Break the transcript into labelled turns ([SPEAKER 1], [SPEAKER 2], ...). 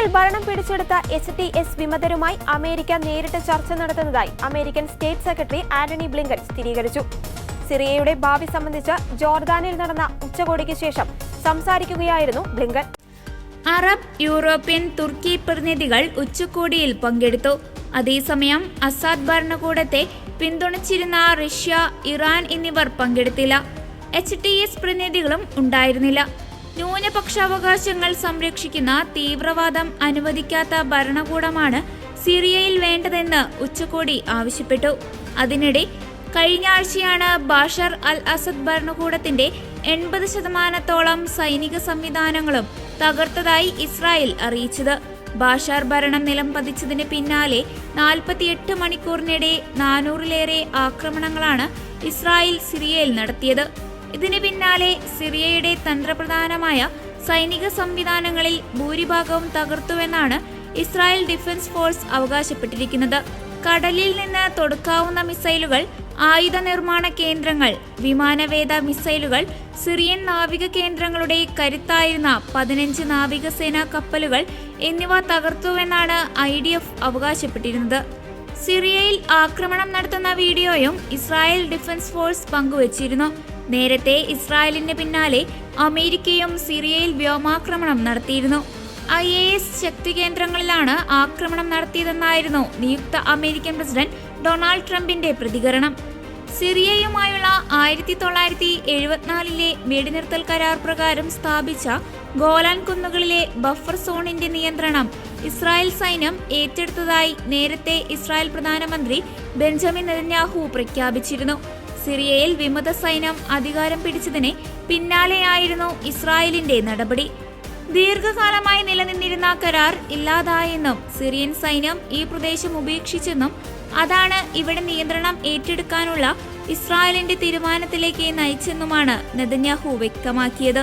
[SPEAKER 1] സിറിയയിൽ ഭരണം പിടിച്ചെടുത്ത HTS വിമതരുമായി അമേരിക്ക നേരിട്ട് ചർച്ച നടത്തുന്നതായി American state secretary Antony Blinken സ്ഥിരീകരിച്ചു. സിറിയയുടെ ഭാവി സംബന്ധിച്ച് ജോർദാനിൽ നടന്ന ഉച്ചകോടിക്ക് ശേഷം സംസാരിക്കുകയായിരുന്നു ബ്ലിങ്കൻ.
[SPEAKER 2] അറബ്, യൂറോപ്യൻ, തുർക്കി പ്രതിനിധികൾ ഉച്ചകോടിയിൽ പങ്കെടുത്തു. അതേസമയം അസാദ് ഭരണകൂടത്തെ പിന്തുണച്ചിരുന്ന റഷ്യ, ഇറാൻ എന്നിവർ പങ്കെടുത്തില്ല. HTS പ്രതിനിധികളും ഉണ്ടായിരുന്നില്ല. ന്യൂനപക്ഷാവകാശങ്ങൾ സംരക്ഷിക്കുന്ന തീവ്രവാദം അനുവദിക്കാത്ത ഭരണകൂടമാണ് സിറിയയിൽ വേണ്ടതെന്ന് ഉച്ചകോടി ആവശ്യപ്പെട്ടു. അതിനിടെ കഴിഞ്ഞ ആഴ്ചയാണ് ബാഷർ അൽ അസദ് ഭരണകൂടത്തിന്റെ 80% സൈനിക സംവിധാനങ്ങളും തകർത്തതായി ഇസ്രായേൽ അറിയിച്ചത്. ബാഷാർ ഭരണം നിലം പതിച്ചതിന് പിന്നാലെ 48 മണിക്കൂറിനിടെ 400-ലേറെ ആക്രമണങ്ങളാണ് ഇസ്രായേൽ സിറിയയിൽ നടത്തിയത്. ഇതിന് പിന്നാലെ സിറിയയുടെ തന്ത്രപ്രധാനമായ സൈനിക സംവിധാനങ്ങളിൽ ഭൂരിഭാഗവും തകർത്തുവെന്നാണ് ഇസ്രായേൽ ഡിഫൻസ് ഫോഴ്സ് അവകാശപ്പെട്ടിരിക്കുന്നത്. കടലിൽ നിന്ന് തൊടുക്കാവുന്ന മിസൈലുകൾ, ആയുധ നിർമ്മാണ കേന്ദ്രങ്ങൾ, വിമാനവേദ മിസൈലുകൾ, സിറിയൻ നാവിക കേന്ദ്രങ്ങളുടെ കരുത്തായിരുന്ന 15 നാവികസേനാ കപ്പലുകൾ എന്നിവ തകർത്തുവെന്നാണ് IDF അവകാശപ്പെട്ടിരുന്നത്. സിറിയയിൽ ആക്രമണം നടത്തുന്ന വീഡിയോയും ഇസ്രായേൽ ഡിഫൻസ് ഫോഴ്സ് പങ്കുവച്ചിരുന്നു. നേരത്തെ ഇസ്രായേലിന് പിന്നാലെ അമേരിക്കയും സിറിയയിൽ വ്യോമാക്രമണം നടത്തിയിരുന്നു. IAS ശക്തി കേന്ദ്രങ്ങളിലാണ് ആക്രമണം നടത്തിയതെന്നായിരുന്നു നിയുക്ത അമേരിക്കൻ പ്രസിഡന്റ് ഡൊണാൾഡ് ട്രംപിന്റെ പ്രതികരണം. സിറിയയുമായുള്ള 1974-ലെ വെടിനിർത്തൽ കരാർ പ്രകാരം സ്ഥാപിച്ച ഗോലാൻ കുന്നുകളിലെ ബഫർ സോണിന്റെ നിയന്ത്രണം ഇസ്രായേൽ സൈന്യം ഏറ്റെടുത്തതായി നേരത്തെ ഇസ്രായേൽ പ്രധാനമന്ത്രി ബെഞ്ചമിൻ നെതന്യാഹു പ്രഖ്യാപിച്ചിരുന്നു. സിറിയയിൽ വിമത സൈന്യം അധികാരം പിടിച്ചതിന് പിന്നാലെയായിരുന്നു ഇസ്രായേലിന്റെ നടപടി. ദീർഘകാലമായി നിലനിന്നിരുന്ന കരാർ ഇല്ലാതായെന്നും സിറിയൻ സൈന്യം ഈ പ്രദേശം ഉപേക്ഷിച്ചെന്നും അതാണ് ഇവിടെ നിയന്ത്രണം ഏറ്റെടുക്കാനുള്ള ഇസ്രായേലിന്റെ തീരുമാനത്തിലേക്ക് നയിച്ചെന്നുമാണ് നെതന്യാഹു വ്യക്തമാക്കിയത്.